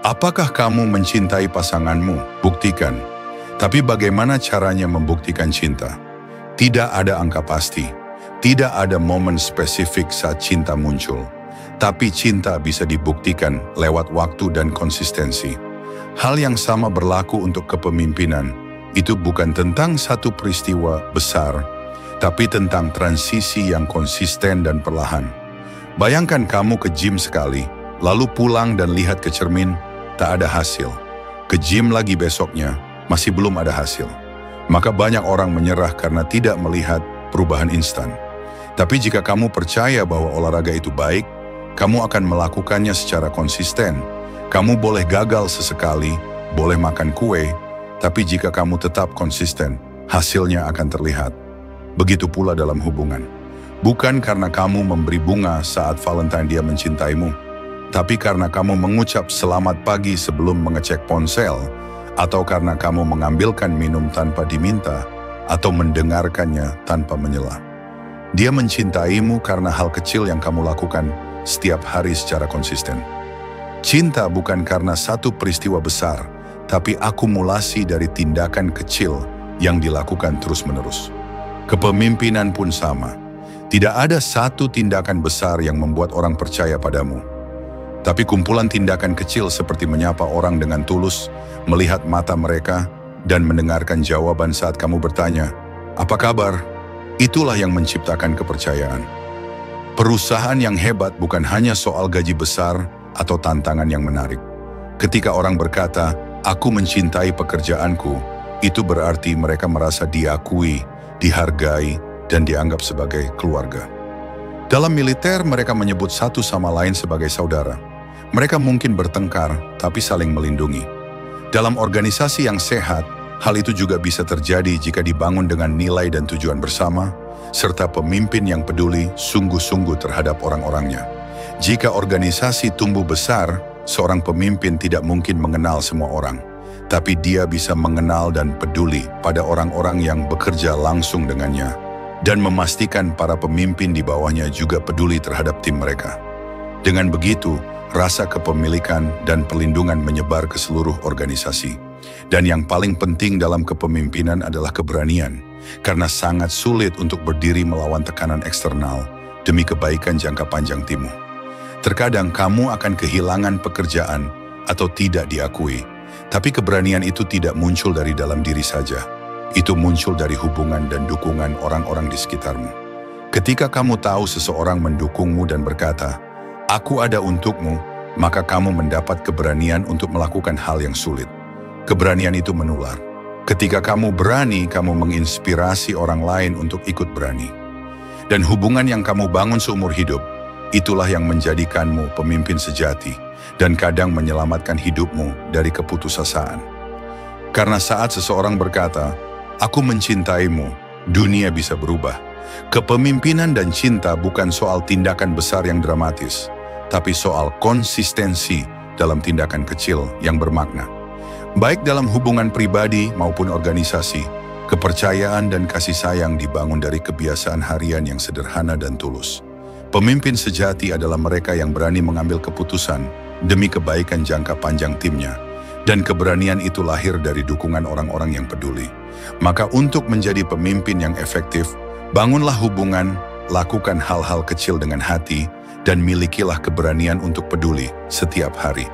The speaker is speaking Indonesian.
Apakah kamu mencintai pasanganmu? Buktikan. Tapi bagaimana caranya membuktikan cinta? Tidak ada angka pasti. Tidak ada momen spesifik saat cinta muncul. Tapi cinta bisa dibuktikan lewat waktu dan konsistensi. Hal yang sama berlaku untuk kepemimpinan. Itu bukan tentang satu peristiwa besar, tapi tentang transisi yang konsisten dan perlahan. Bayangkan kamu ke gym sekali, lalu pulang dan lihat ke cermin, tak ada hasil. Ke gym lagi besoknya, masih belum ada hasil. Maka banyak orang menyerah karena tidak melihat perubahan instan. Tapi jika kamu percaya bahwa olahraga itu baik, kamu akan melakukannya secara konsisten. Kamu boleh gagal sesekali, boleh makan kue, tapi jika kamu tetap konsisten, hasilnya akan terlihat. Begitu pula dalam hubungan. Bukan karena kamu memberi bunga saat Valentine dia mencintaimu, tapi karena kamu mengucap selamat pagi sebelum mengecek ponsel, atau karena kamu mengambilkan minum tanpa diminta, atau mendengarkannya tanpa menyela. Dia mencintaimu karena hal kecil yang kamu lakukan setiap hari secara konsisten. Cinta bukan karena satu peristiwa besar, tapi akumulasi dari tindakan kecil yang dilakukan terus-menerus. Kepemimpinan pun sama. Tidak ada satu tindakan besar yang membuat orang percaya padamu. Tapi kumpulan tindakan kecil seperti menyapa orang dengan tulus, melihat mata mereka, dan mendengarkan jawaban saat kamu bertanya, "Apa kabar?" Itulah yang menciptakan kepercayaan. Perusahaan yang hebat bukan hanya soal gaji besar atau tantangan yang menarik. Ketika orang berkata, "Aku mencintai pekerjaanku," itu berarti mereka merasa diakui, dihargai, dan dianggap sebagai keluarga. Dalam militer, mereka menyebut satu sama lain sebagai saudara. Mereka mungkin bertengkar, tapi saling melindungi. Dalam organisasi yang sehat, hal itu juga bisa terjadi jika dibangun dengan nilai dan tujuan bersama, serta pemimpin yang peduli sungguh-sungguh terhadap orang-orangnya. Jika organisasi tumbuh besar, seorang pemimpin tidak mungkin mengenal semua orang, tapi dia bisa mengenal dan peduli pada orang-orang yang bekerja langsung dengannya, dan memastikan para pemimpin di bawahnya juga peduli terhadap tim mereka. Dengan begitu, rasa kepemilikan dan perlindungan menyebar ke seluruh organisasi. Dan yang paling penting dalam kepemimpinan adalah keberanian, karena sangat sulit untuk berdiri melawan tekanan eksternal demi kebaikan jangka panjang timmu. Terkadang kamu akan kehilangan pekerjaan atau tidak diakui, tapi keberanian itu tidak muncul dari dalam diri saja. Itu muncul dari hubungan dan dukungan orang-orang di sekitarmu. Ketika kamu tahu seseorang mendukungmu dan berkata, "Aku ada untukmu," maka kamu mendapat keberanian untuk melakukan hal yang sulit. Keberanian itu menular. Ketika kamu berani, kamu menginspirasi orang lain untuk ikut berani. Dan hubungan yang kamu bangun seumur hidup, itulah yang menjadikanmu pemimpin sejati dan kadang menyelamatkan hidupmu dari keputusasaan. Karena saat seseorang berkata, "Aku mencintaimu," dunia bisa berubah. Kepemimpinan dan cinta bukan soal tindakan besar yang dramatis, tapi soal konsistensi dalam tindakan kecil yang bermakna. Baik dalam hubungan pribadi maupun organisasi, kepercayaan dan kasih sayang dibangun dari kebiasaan harian yang sederhana dan tulus. Pemimpin sejati adalah mereka yang berani mengambil keputusan demi kebaikan jangka panjang timnya, dan keberanian itu lahir dari dukungan orang-orang yang peduli. Maka untuk menjadi pemimpin yang efektif, bangunlah hubungan, lakukan hal-hal kecil dengan hati, dan milikilah keberanian untuk peduli setiap hari.